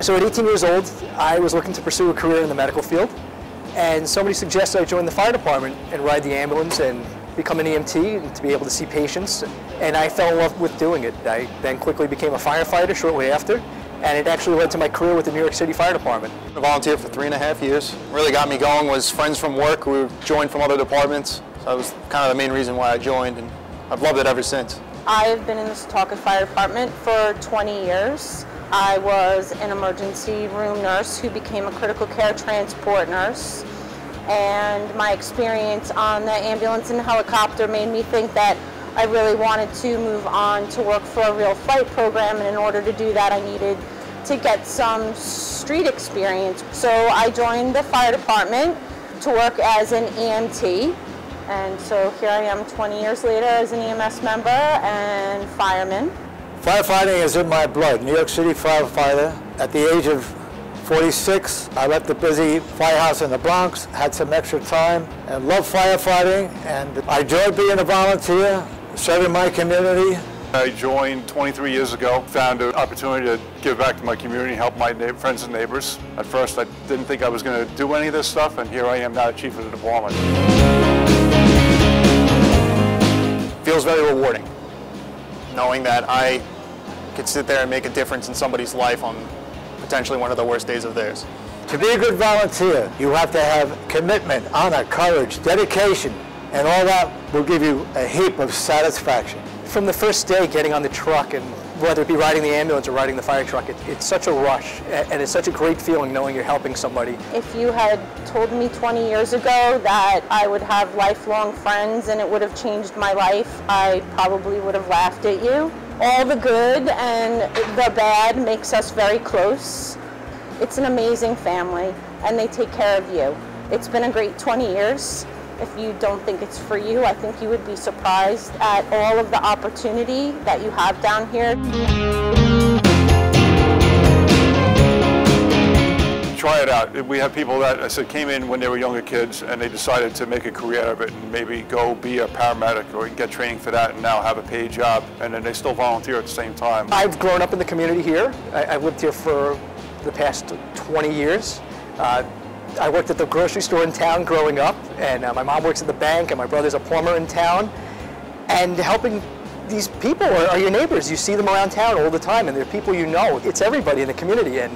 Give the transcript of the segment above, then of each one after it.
So at 18 years old, I was looking to pursue a career in the medical field, and somebody suggested I join the fire department and ride the ambulance and become an EMT and to be able to see patients, and I fell in love with doing it. I then quickly became a firefighter shortly after, and it actually led to my career with the New York City Fire Department. I volunteered for 3.5 years. What really got me going was friends from work who joined from other departments. So that was kind of the main reason why I joined, and I've loved it ever since. I've been in the Setauket Fire Department for 20 years. I was an emergency room nurse who became a critical care transport nurse. And my experience on the ambulance and helicopter made me think that I really wanted to move on to work for a real flight program, and in order to do that I needed to get some street experience. So I joined the fire department to work as an EMT, and so here I am 20 years later as an EMS member and fireman. Firefighting is in my blood. New York City firefighter. At the age of 46, I left the busy firehouse in the Bronx, had some extra time, and love firefighting, and I enjoyed being a volunteer, serving my community. I joined 23 years ago, found an opportunity to give back to my community, help my friends and neighbors. At first I didn't think I was going to do any of this stuff, and here I am now, chief of the department. Feels very rewarding, knowing that I could sit there and make a difference in somebody's life on potentially one of the worst days of theirs. To be a good volunteer, you have to have commitment, honor, courage, dedication, and all that will give you a heap of satisfaction. From the first day getting on the truck, and whether it be riding the ambulance or riding the fire truck, it's such a rush, and it's such a great feeling knowing you're helping somebody. If you had told me 20 years ago that I would have lifelong friends and it would have changed my life, I probably would have laughed at you. All the good and the bad makes us very close. It's an amazing family, and they take care of you. It's been a great 20 years. If you don't think it's for you, I think you would be surprised at all of the opportunity that you have down here. Try it out. We have people that came in when they were younger kids and they decided to make a career out of it and maybe go be a paramedic or get training for that and now have a paid job, and then they still volunteer at the same time. I've grown up in the community here. I've lived here for the past 20 years. I worked at the grocery store in town growing up, and my mom works at the bank, and my brother's a plumber in town. And helping these people are your neighbors. You see them around town all the time, and they're people you know. It's everybody in the community, and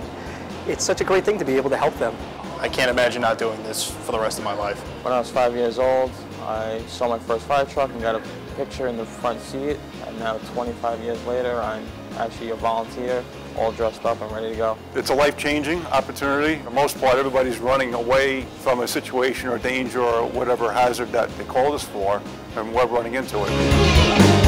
it's such a great thing to be able to help them. I can't imagine not doing this for the rest of my life. When I was 5 years old, I saw my first fire truck and got a picture in the front seat, and now 25 years later, I'm actually a volunteer, all dressed up and ready to go. It's a life-changing opportunity. For the most part, everybody's running away from a situation or danger or whatever hazard that they called us for, and we're running into it.